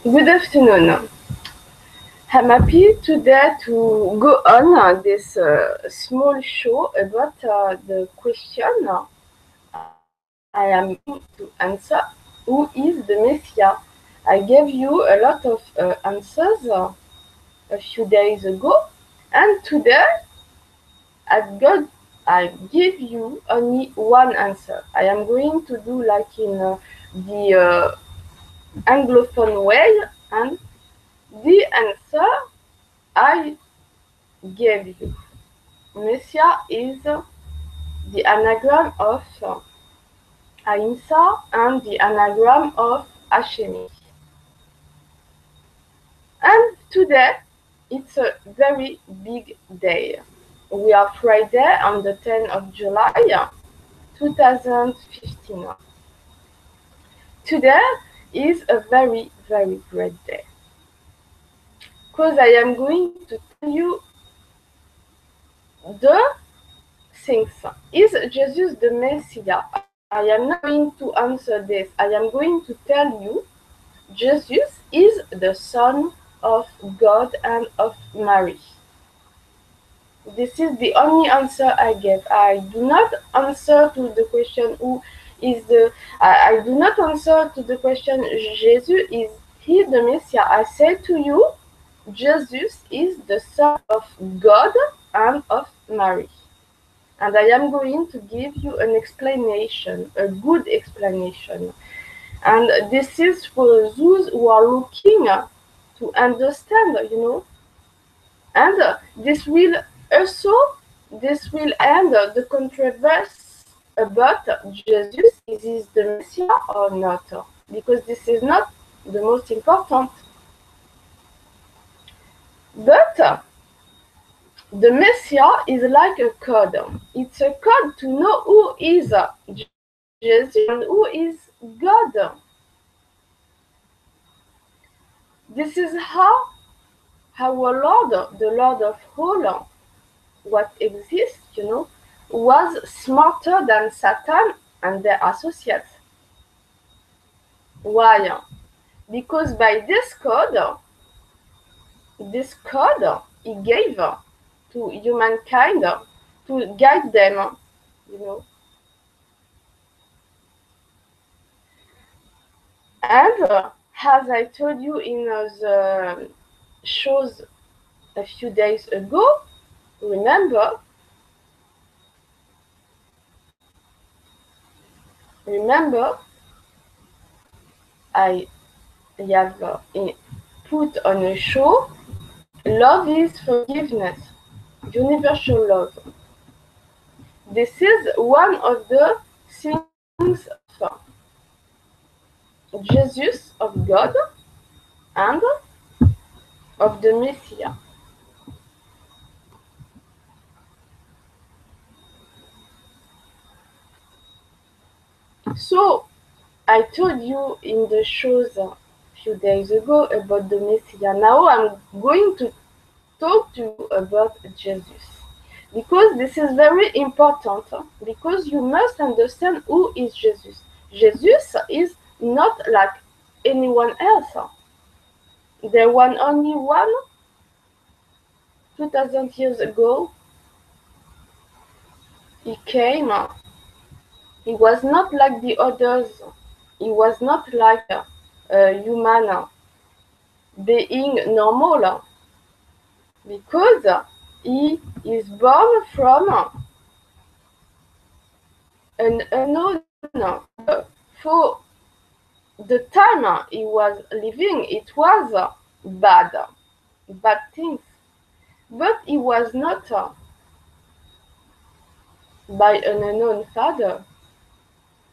Good afternoon. I'm happy today to go on this small show about the question I am to answer: Who is the Messiah? I gave you a lot of answers a few days ago, and today I've got I give you only one answer. I am going to do like in the Anglophone way, and the answer I gave you. Messiah is the anagram of Ahimsa and the anagram of Hashemi. And today it's a very big day. We are Friday on the 10th of July 2015. Today is a very, very great day because I am going to tell you the things. Is Jesus the Messiah? I am not going to answer this. I am going to tell you Jesus is the Son of God and of Mary. This is the only answer I give. I do not answer to the question who is the. I do not answer to the question Jesus is he the Messiah. I say to you, Jesus is the Son of God and of Mary. And I am going to give you an explanation, a good explanation. And this is for those who are looking to understand. And this will end the controversy about Jesus, is he the Messiah or not? Because this is not the most important. But the Messiah is like a code. It's a code to know who is Jesus and who is God. This is how our Lord, the Lord of all what exists, was smarter than Satan and their associates. Why? Because by this code he gave to humankind to guide them. And as I told you in the shows a few days ago, remember, I have put on a show love is forgiveness, universal love. This is one of the things of Jesus, of God, and of the Messiah. So, I told you in the shows a few days ago about the Messiah. Now I'm going to talk to you about Jesus. Because this is very important, because you must understand who is Jesus. Jesus is not like anyone else. There was only one 2000 years ago. He came. He was not like the others. He was not like a human being normal, because he is born from an unknown. For the time he was living, it was bad things. But he was not by an unknown father.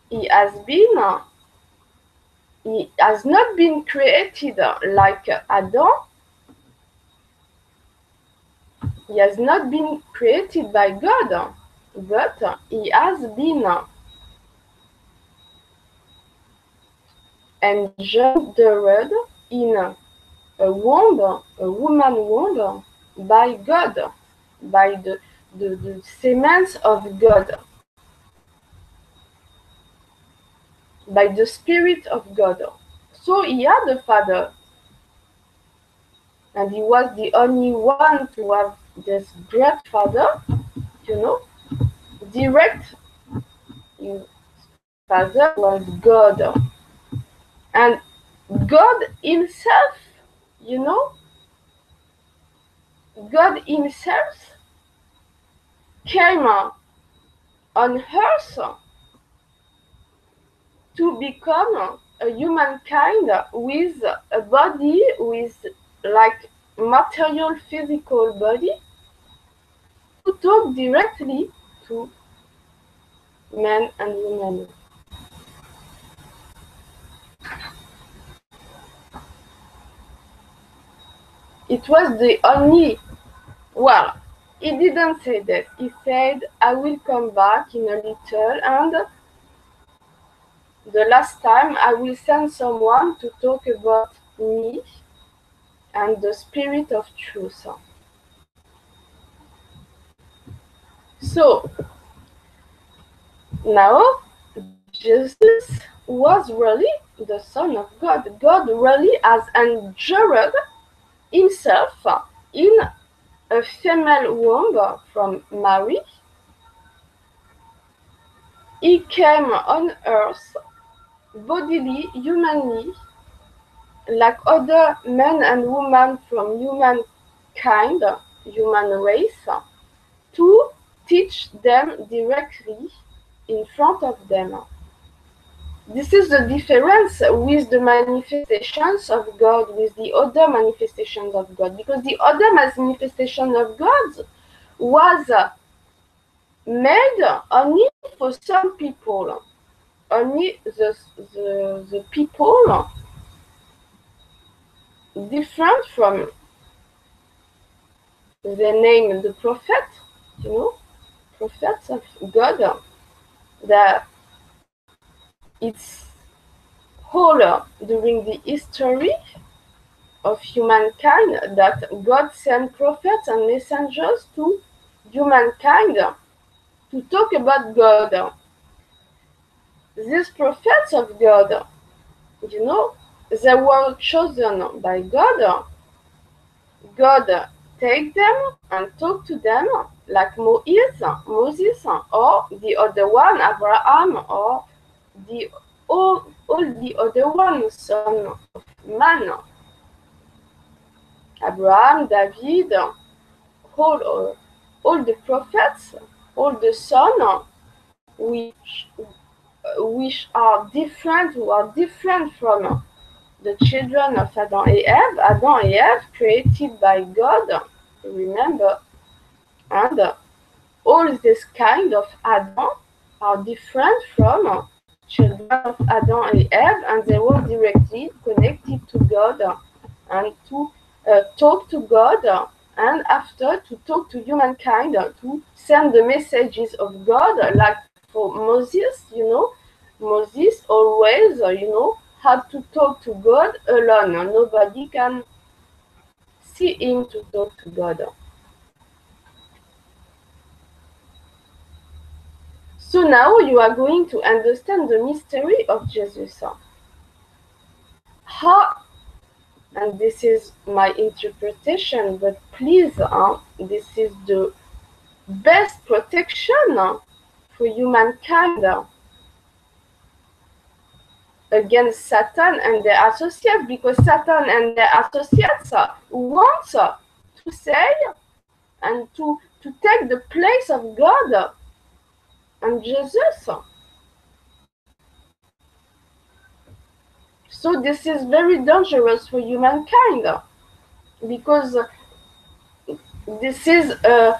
He has been, he has not been created like Adam. He has not been created by God, but he has been engendered in a woman womb, by God, by the semence of God, by the Spirit of God. So he had a father, and he was the only one to have this great father, you know, direct. His father was God. And God Himself, you know, God Himself came on earth to become a humankind with a body, with like material physical body, to talk directly to men and women. It was the only, well, he didn't say that. He said, I will come back in a little, and the last time I will send someone to talk about me and the spirit of truth. So now Jesus was really the Son of God. God really has engendered himself in a female womb from Mary. He came on earth bodily, humanly, like other men and women from humankind, human race, to teach them directly in front of them. This is the difference with the manifestations of God, with the other manifestations of God, because the other manifestation of God was made only for some people, only the people different from the name the prophet, you know, prophets of God, that it's whole during the history of humankind that God sent prophets and messengers to humankind to talk about God. These prophets of God, you know, they were chosen by God. God take them and talk to them like Moses, or the other one, Abraham, or the all the other one, son of man, Abraham, David, all the prophets, all the sons, which are different, who are different from the children of Adam and Eve created by God, remember, and all this kind of Adam are different from children of Adam and Eve, and they were directly connected to God and to talk to God, and after to talk to humankind, to send the messages of God, like for Moses, you know, Moses always, had to talk to God alone. Nobody can see him to talk to God. So now you are going to understand the mystery of Jesus. How, and this is my interpretation, but please, this is the best protection for humankind against Satan and their associates, because Satan and their associates want to say and to take the place of God and Jesus. So this is very dangerous for humankind, because this is a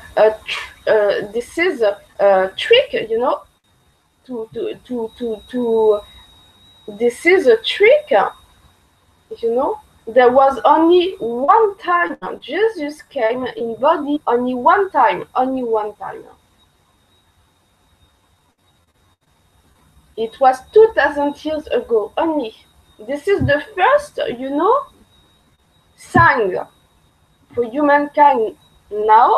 trick, you know, to this is a trick, you know. There was only one time Jesus came in body, only one time, only one time. It was 2000 years ago only. This is the first, you know, sign for humankind now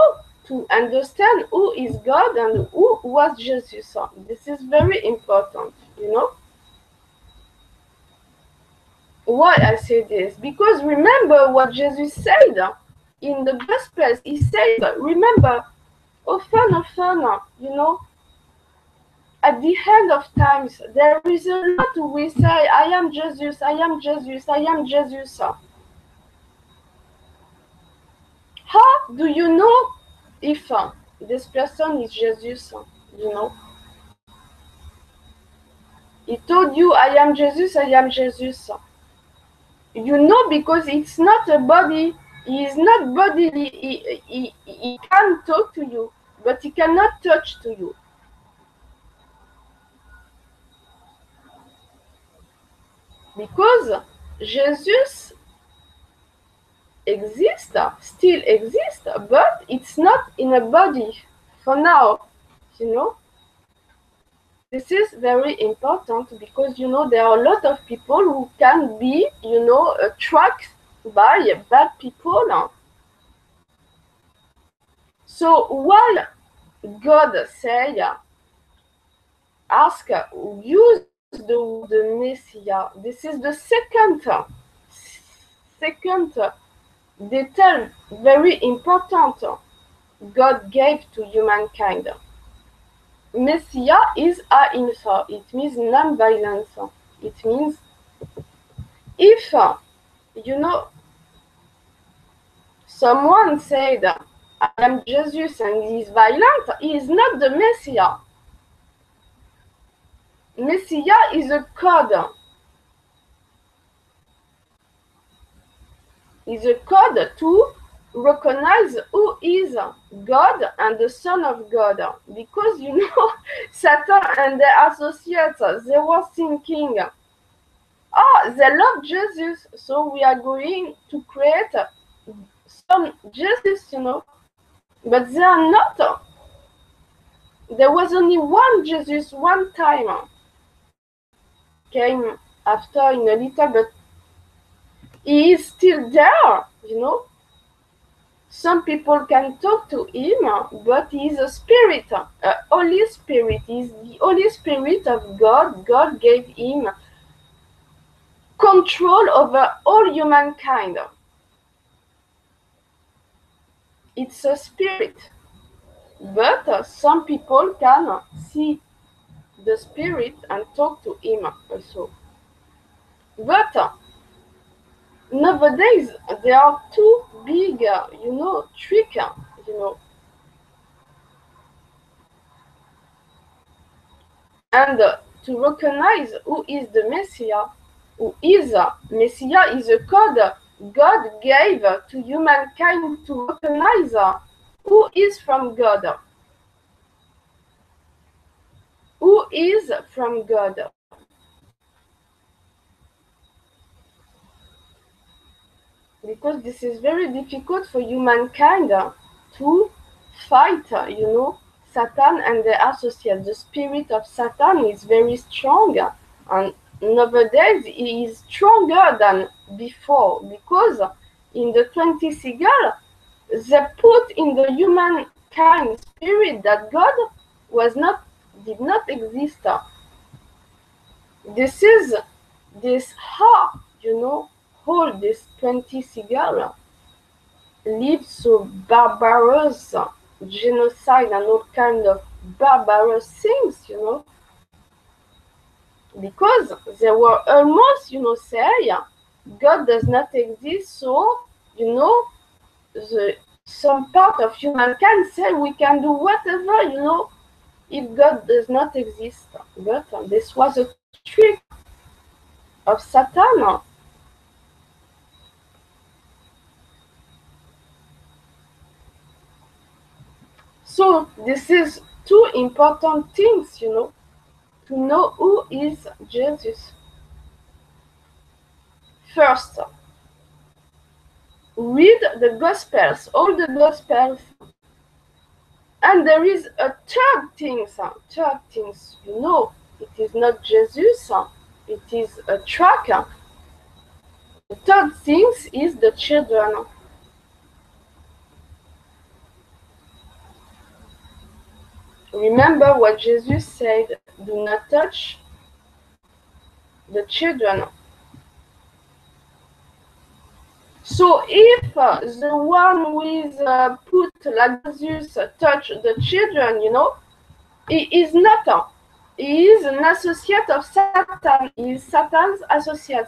to understand who is God and who was Jesus. This is very important, you know. Why I say this? Because remember what Jesus said in the Gospels. He said, remember, often, you know, at the end of times, there is a lot we say, I am Jesus, I am Jesus, I am Jesus. How do you know if this person is Jesus? You know, he told you, I am Jesus, I am Jesus. You know, because it's not a body, he is not bodily, he can talk to you, but he cannot touch to you. Because Jesus exists, still exists, but it's not in a body for now, you know. This is very important because, you know, there are a lot of people who can be, you know, tracked by bad people. So while God say, ask, use the Messiah, this is the second detail very important God gave to humankind. Messiah is ahimsa. It means non-violence. It means if, you know, someone said, I am Jesus and he is violent, he is not the Messiah. Messiah is a code. Is a code to recognize who is God and the Son of God. Because, you know, Satan and their associates, they were thinking, oh, they love Jesus, so we are going to create some Jesus, you know. But they are not. There was only one Jesus one time. Came after in a little, but he is still there, you know. Some people can talk to him, but he is a spirit, a Holy Spirit. He is the Holy Spirit of God. God gave him control over all humankind. It's a spirit. But some people can see the spirit and talk to him also. But nowadays they are too big, you know, trick, you know. And to recognize who is the Messiah, who is Messiah is a code God gave to humankind to recognize who is from God. Who is from God. Because this is very difficult for humankind to fight, you know, Satan and the associates. The spirit of Satan is very strong, and nowadays he is stronger than before because in the 20 sigil they put in the humankind spirit that God was not did not exist. This is this how, you know, hold this 20 sigil live so barbarous genocide and all kind of barbarous things, you know, because they were almost, you know, say God does not exist, so, you know, some part of humankind say we can do whatever, you know, if God does not exist. But this was a trick of Satan. So this is two important things, you know, to know who is Jesus. First, read the Gospels, all the Gospels. And there is a third things, you know, it is not Jesus, it is a tracker. The third thing is the children. Remember what Jesus said, do not touch the children. So if the one who is put like Jesus touch the children, he is not. He is an associate of Satan. He is Satan's associate.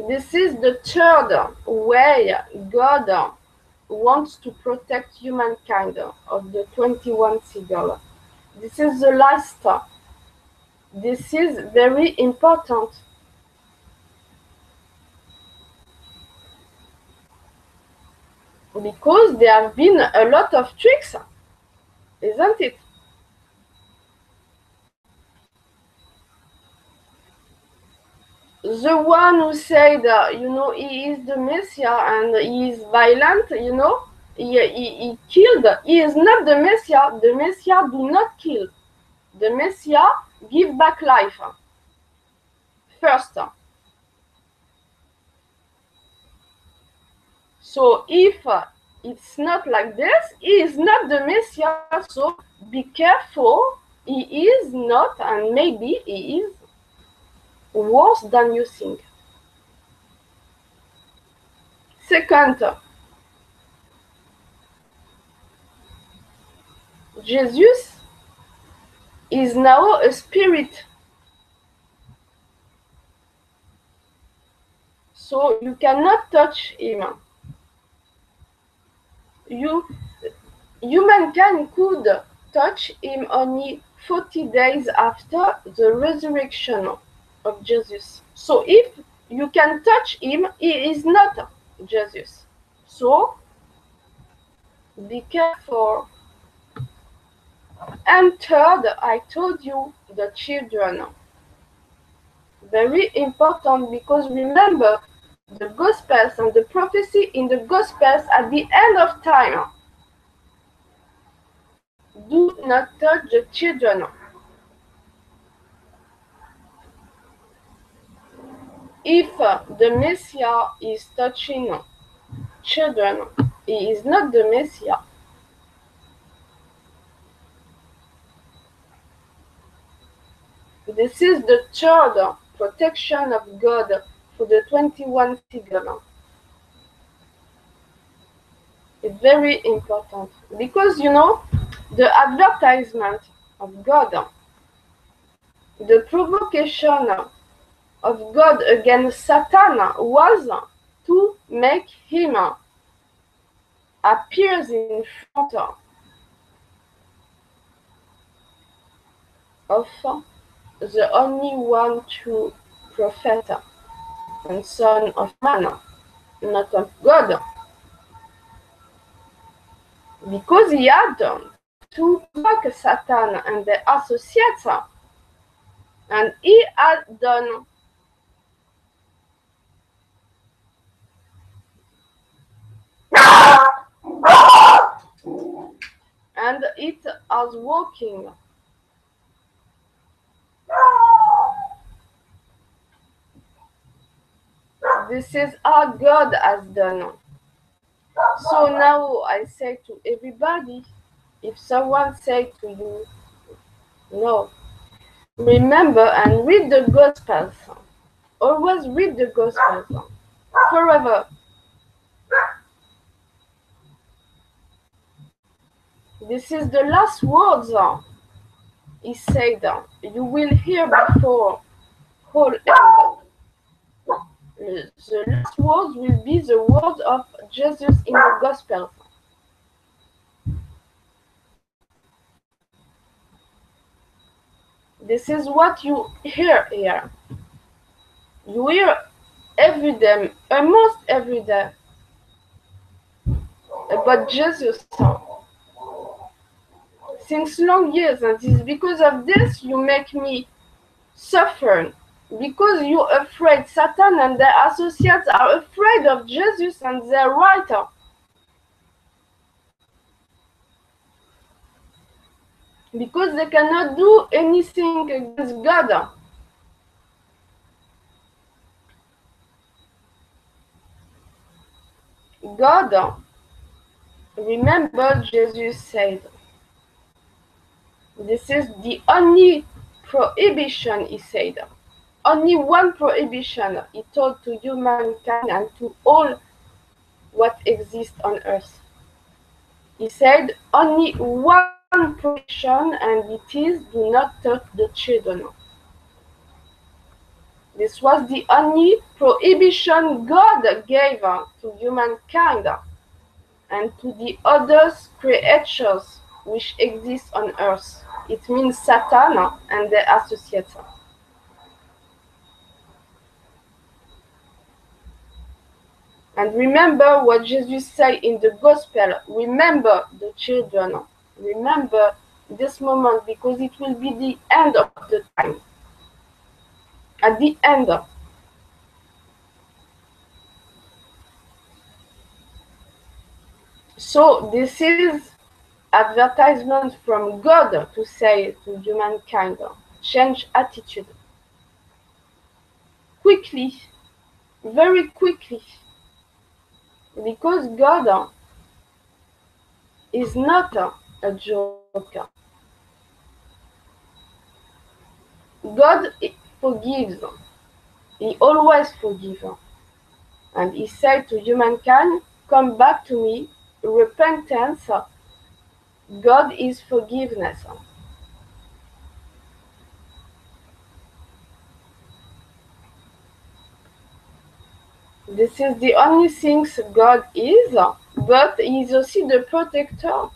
This is the third way God wants to protect humankind of the 21 Seagull. This is the last. This is very important. Because there have been a lot of tricks, isn't it? The one who said, he is the Messiah and he is violent, he killed. He is not the Messiah. The Messiah do not kill. The Messiah give back life. First. So if it's not like this, he is not the Messiah. So be careful. He is not, and maybe he is worse than you think. Second, Jesus is now a spirit. So you cannot touch him. Humankind could touch him only 40 days after the resurrection of Jesus. So if you can touch him, he is not Jesus. So be careful. And third, I told you the children. Very important, because remember, the Gospels and the prophecy in the Gospels at the end of time. Do not touch the children. If the Messiah is touching children, he is not the Messiah. This is the third protection of God for the 21 Seagull. It's very important because the advertisement of God, the provocation of God against Satan was to make him appear in front of the only one true prophet and son of man, not of God. Because he had to provoke Satan and the associates, and he had done. And it was working. This is how God has done. So now I say to everybody, if someone say to you, no, remember and read the Gospels. Always read the Gospels. Forever. This is the last words he said. You will hear before whole end. The last words will be the words of Jesus in the Gospel. This is what you hear here. You hear every day, almost every day, about Jesus since long years, and it's because of this you make me suffer. Because you're afraid, Satan and their associates are afraid of Jesus, and they're right. Because they cannot do anything against God. God, remember Jesus said, this is the only prohibition, he said. Only one prohibition he told to humankind and to all what exists on earth. He said only one prohibition, and it is do not touch the children. This was the only prohibition God gave to humankind and to the other creatures which exist on earth. It means Satan and their associates. And remember what Jesus said in the gospel. Remember the children. Remember this moment, because it will be the end of the time. At the end. So this is advertisement from God to say to humankind, change attitude. Quickly, very quickly. Because God is not a joker. God forgives. He always forgives. And he said to humankind, come back to me, repentance, God is forgiveness. This is the only thing God is, but he is also the protector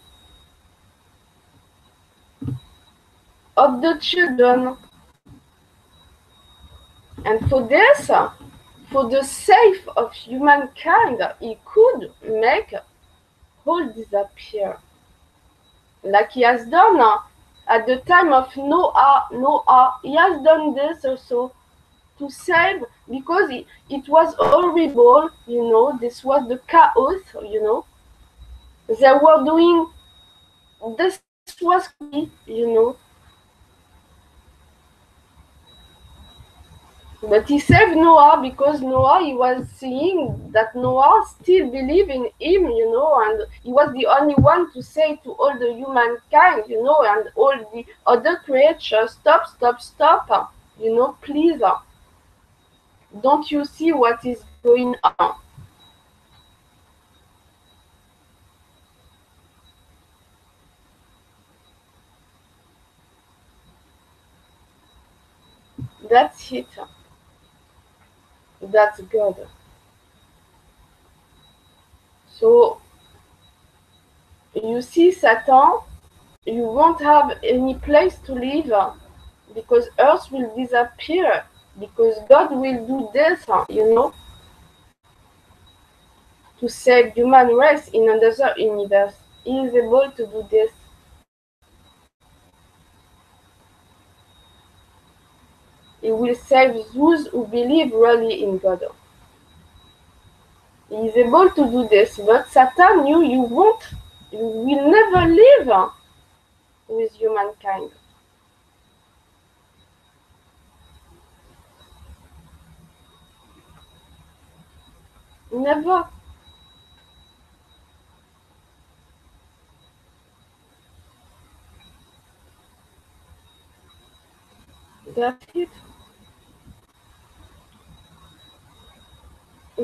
of the children. And for this, for the sake of humankind, he could make all disappear. Like he has done at the time of Noah, he has done this also to save, because it was horrible, this was the chaos, they were doing, this was but he saved Noah because Noah, he was seeing that Noah still believed in him, and he was the only one to say to all the humankind, and all the other creatures, stop, stop, stop, please, don't you see what is going on? That's it. That's God. So you see, Satan, you won't have any place to live, because Earth will disappear, because God will do this, to save human race in another universe. He is able to do this. He will save those who believe really in God. He is able to do this, but Satan, you won't, you will never live with humankind. Never. That's it.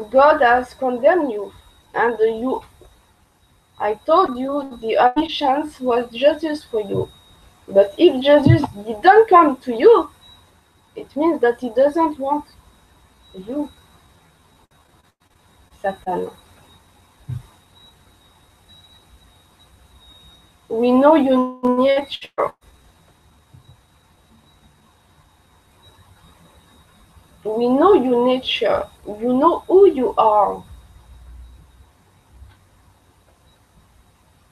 God has condemned you, and I told you the only chance was Jesus for you. But if Jesus didn't come to you, it means that he doesn't want you, Satan. We know your nature. We know your nature. You know who you are.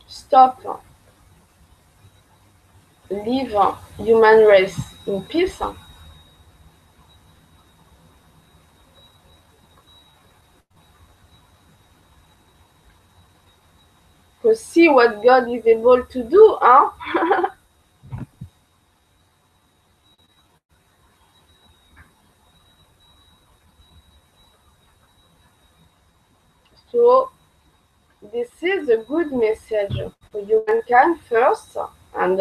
Stop. Leave human race in peace. To see what God is able to do, huh? So This is a good message for humankind first, and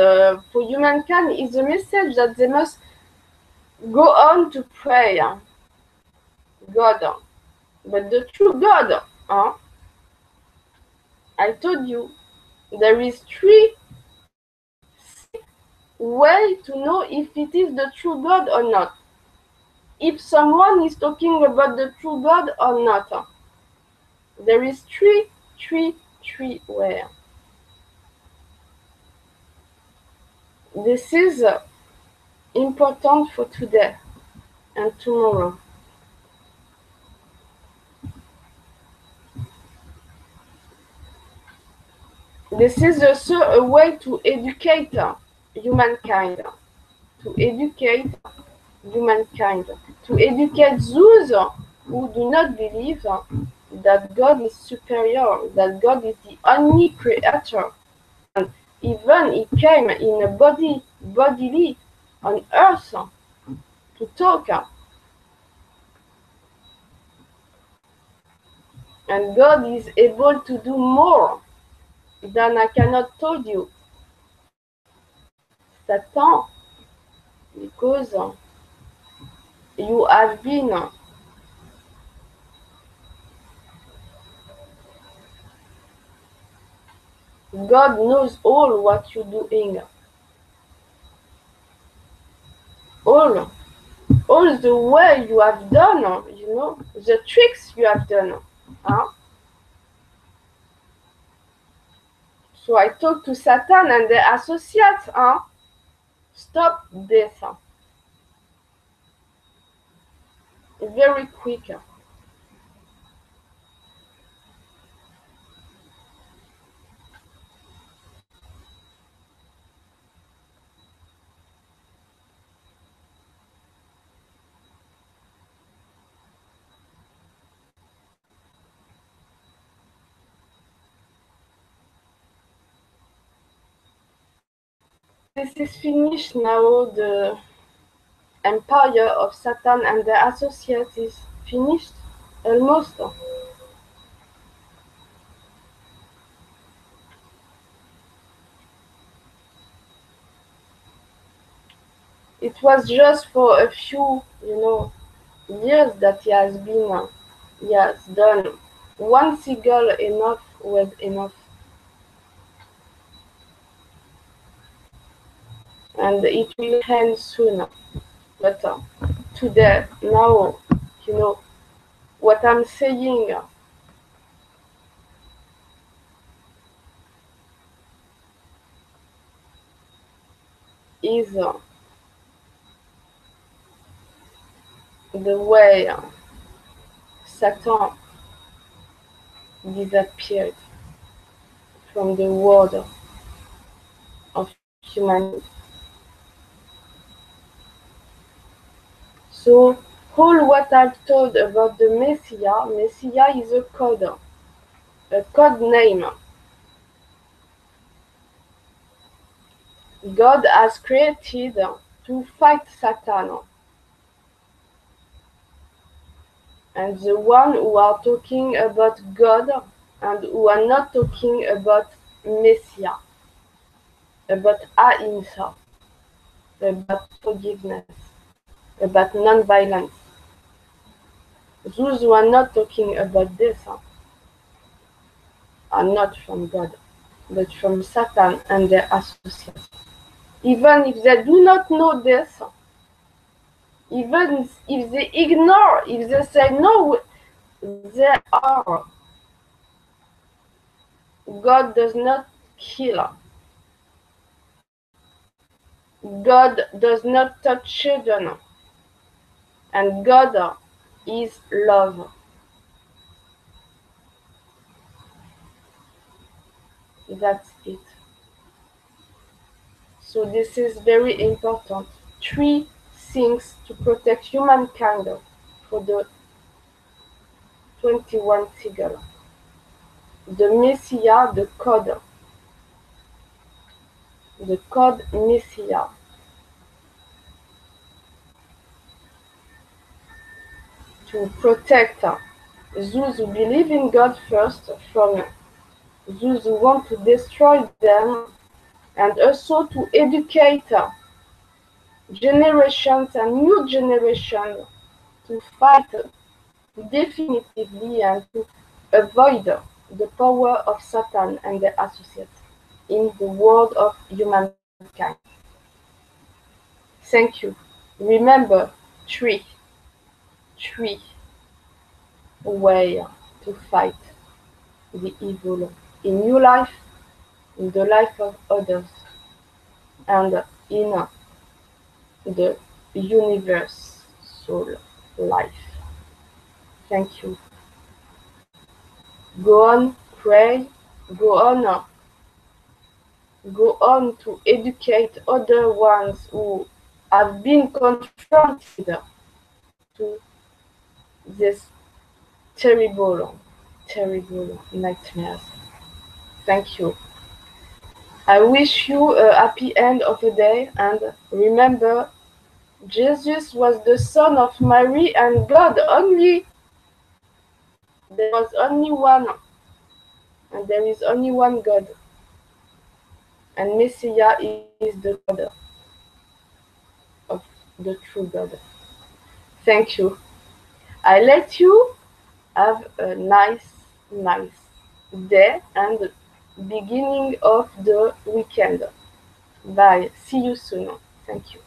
for humankind is a message that they must go on to pray God, but the true God. I told you there is three way to know if it is the true God or not. If someone is talking about the true God or not. There is three way. This is important for today and tomorrow. This is also a way to educate humankind. To educate humankind. To educate those who do not believe that God is superior, that God is the only creator. And even He came in a bodily on earth to talk. And God is able to do more than I cannot tell you. Satan, because you have been God knows all what you're doing. All all the way you have done, the tricks you have done. Huh? So I talk to Satan and the associates, stop this. Very quick. This is finished now. The empire of Satan and the associates is finished almost. It was just for a few, years that he has done. One seagull enough was enough, and it will end soon. But today, now, you know what I'm saying is the way Satan disappeared from the world of humanity. So all what I've told about the Messiah is a code name. God has created to fight Satan, and the one who are talking about God and who are not talking about Messiah, about Ahimsa, about forgiveness, about non-violence. Those who are not talking about this are not from God, but from Satan and their associates. Even if they do not know this, even if they ignore, if they say no, they are. God does not kill. God does not touch children. And God is love. That's it. So this is very important. Three things to protect humankind for the 21 Sigil. The Messiah, the code Messiah. To protect those who believe in God first from those who want to destroy them, and also to educate generations and new generations to fight definitively and to avoid the power of Satan and the associates in the world of humankind. Thank you. Remember, three ways to fight the evil in your life, in the life of others, and in the universal life. Thank you. Go on, pray, go on, go on to educate other ones who have been confronted to this terrible nightmares. Thank you. I wish you a happy end of the day, and remember, Jesus was the son of Mary and God only. There was only one, and there is only one God, and Messiah is the God of the true God. Thank you. I let you have a nice day and beginning of the weekend. Bye. See you soon. Thank you.